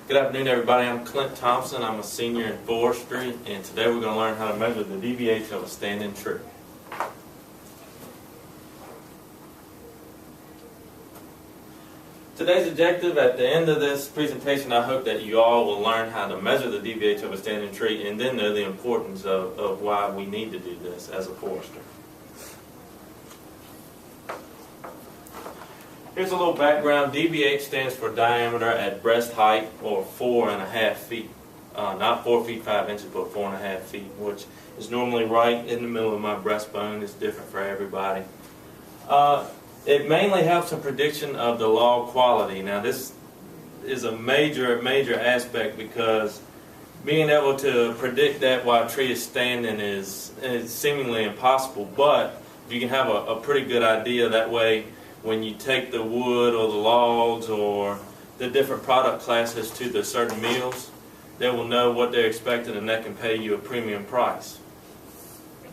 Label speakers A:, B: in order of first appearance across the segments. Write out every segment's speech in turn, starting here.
A: Good afternoon, everybody. I'm Clint Thompson. I'm a senior in forestry, and today we're going to learn how to measure the DBH of a standing tree. Today's objective, at the end of this presentation, I hope that you all will learn how to measure the DBH of a standing tree and then know the importance of why we need to do this as a forester. Here's a little background. DBH stands for diameter at breast height, or 4.5 feet. Not 4 feet 5 inches, but 4.5 feet, which is normally right in the middle of my breastbone. It's different for everybody. It mainly helps in prediction of the log quality. Now, this is a major aspect, because being able to predict that while a tree is standing is seemingly impossible. But if you can have a pretty good idea, that way when you take the wood or the logs or the different product classes to the certain mills, they will know what they're expecting, and they can pay you a premium price.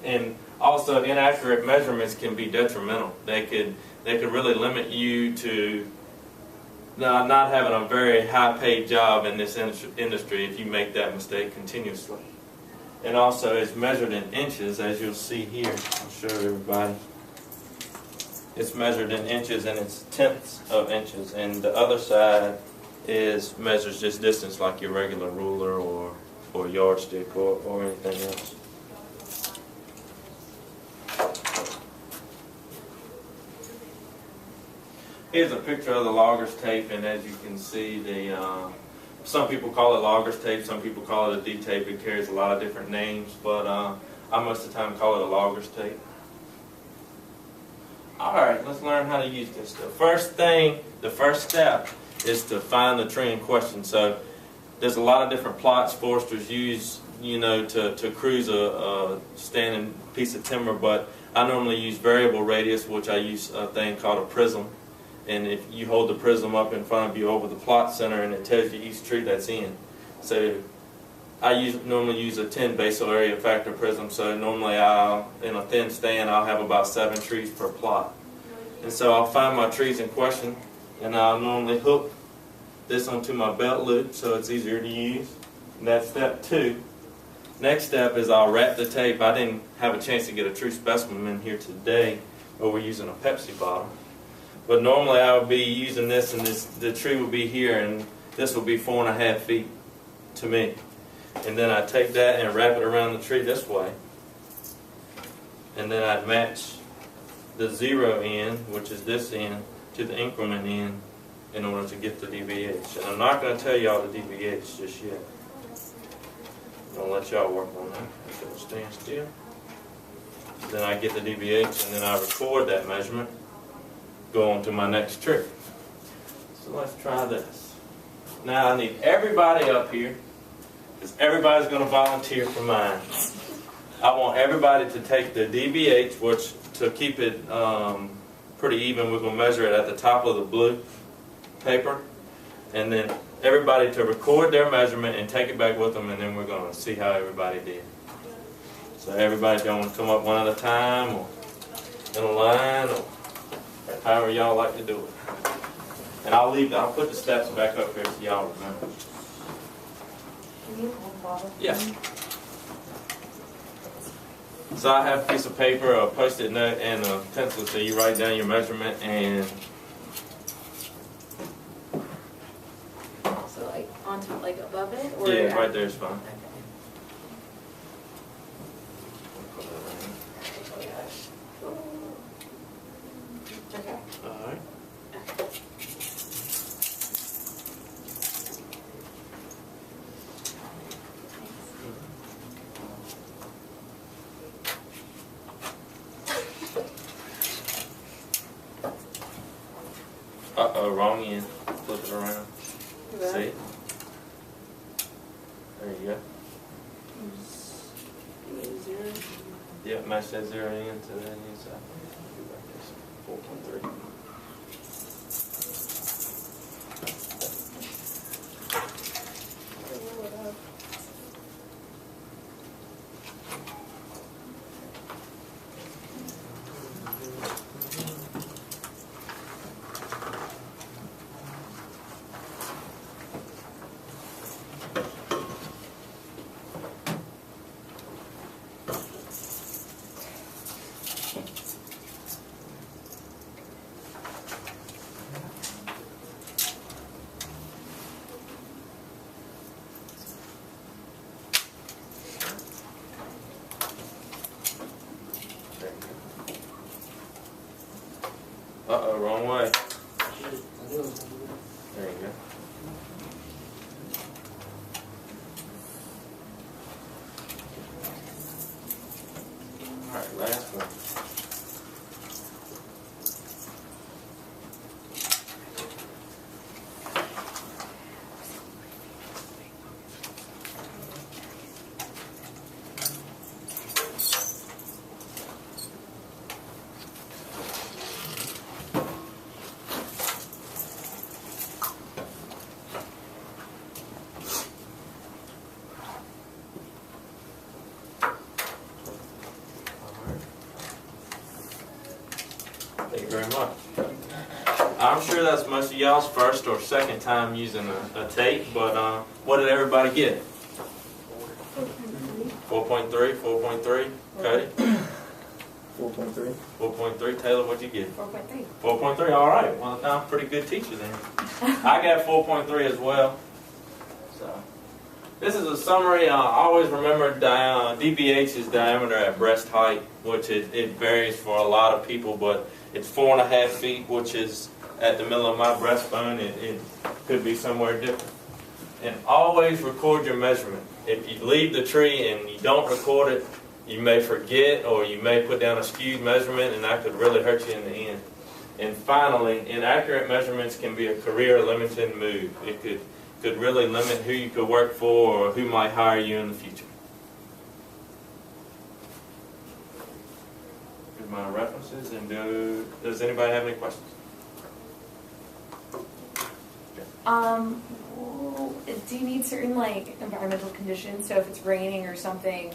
A: And also, inaccurate measurements can be detrimental. They could really limit you to not having a very high-paid job in this industry if you make that mistake continuously. And also, it's measured in inches, as you'll see here. I'll show everybody. It's measured in inches, and it's tenths of inches. And the other side measures just distance, like your regular ruler or yardstick or anything else. Here's a picture of the logger's tape, and as you can see, some people call it logger's tape, some people call it a D tape. It carries a lot of different names, but I most of the time call it a logger's tape. Alright, let's learn how to use this. The first step is to find the tree in question. So there's a lot of different plots foresters use, to cruise a standing piece of timber, but I normally use variable radius, which I use a thing called a prism. And if you hold the prism up in front of you over the plot center, and it tells you each tree that's in. So I normally use a 10 basal area factor prism, so normally in a thin stand I'll have about 7 trees per plot. And so I'll find my trees in question, and I'll normally hook this onto my belt loop so it's easier to use. And that's step 2. Next step is I'll wrap the tape. I didn't have a chance to get a true specimen in here today, but we're using a Pepsi bottle. But normally I would be using this, and the tree will be here, and this will be 4.5 feet to me. And then I take that and wrap it around the tree this way. And then I'd match the 0 end, which is this end, to the increment end in order to get the DBH. And I'm not going to tell y'all the DBH just yet. I'm going to let y'all work on that. So it'll stand still. Then I get the DBH, and then I record that measurement, go on to my next tree. So let's try this. Now I need everybody up here, because everybody's going to volunteer for mine. I want everybody to take the DBH, which, to keep it pretty even, we're going to measure it at the top of the blue paper. And then everybody to record their measurement and take it back with them, and then we're going to see how everybody did. So everybody, if y'all want to come up one at a time, or in a line, or however y'all like to do it. And I'll put the steps back up here so y'all remember. Yeah. So I have a piece of paper, a post-it note, and a pencil, so you write down your measurement. And
B: so like above it, or
A: yeah, right there is fine.
B: Okay.
A: All right. Uh-oh, wrong end. Flip it around. See? There you go. Yep, match that 0 end to that inside. 4.3. All right, last one. Thank you very much. I'm sure that's most of y'all's first or second time using a tape, but what did everybody get? 4.3, 4.3, Cody?
C: 4.3.
A: 4.3, Taylor, what'd you get?
B: 4.3.
A: 4.3, all right. Well, I'm a pretty good teacher then. I got 4.3 as well. So, this is a summary. Always remember DBH is diameter at breast height, which it varies for a lot of people, but it's 4.5 feet, which is at the middle of my breastbone. It could be somewhere different. And always record your measurement. If you leave the tree and you don't record it, you may forget or you may put down a skewed measurement, and that could really hurt you in the end. And finally, inaccurate measurements can be a career-limiting move. It could really limit who you could work for or who might hire you in the future. Here's my references, and does anybody have any questions?
B: Do you need certain like environmental conditions? So if it's raining or something,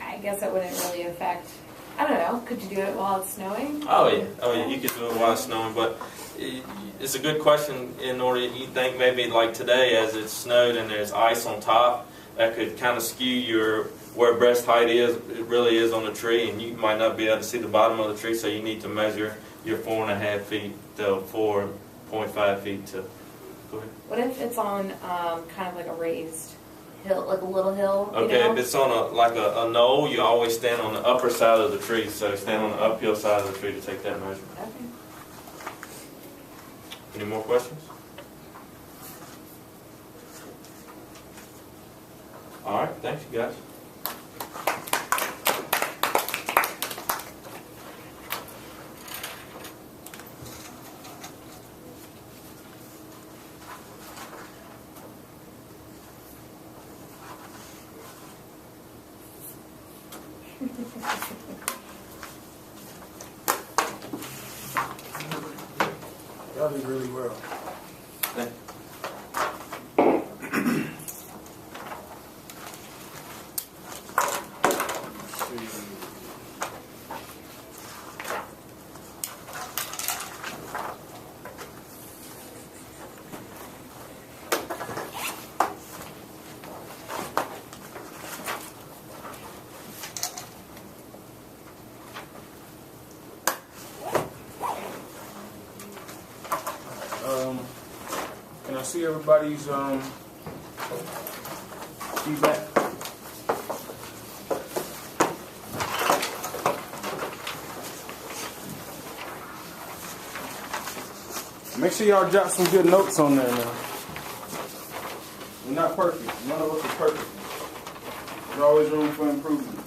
B: I guess that wouldn't really affect. I don't know. Could you do it while it's snowing?
A: Oh yeah, you could do it while it's snowing, but it's a good question. In order, you think maybe like today, as it snowed and there's ice on top, that could kind of skew where breast height is. It really is on the tree, and you might not be able to see the bottom of the tree, so you need to measure your 4.5 feet to 4.5 feet to. Go ahead.
B: What if it's on kind of like a raised hill, like a little hill?
A: Okay, if it's on a knoll, you always stand on the upper side of the tree, so stand on the uphill side of the tree to take that measurement.
B: Okay.
A: Any more questions? All right, thanks you guys.
C: Y'all did really well. Can I see everybody's feedback? Make sure y'all jot some good notes on there now. We're not perfect. None of us are perfect. There's always room for improvement.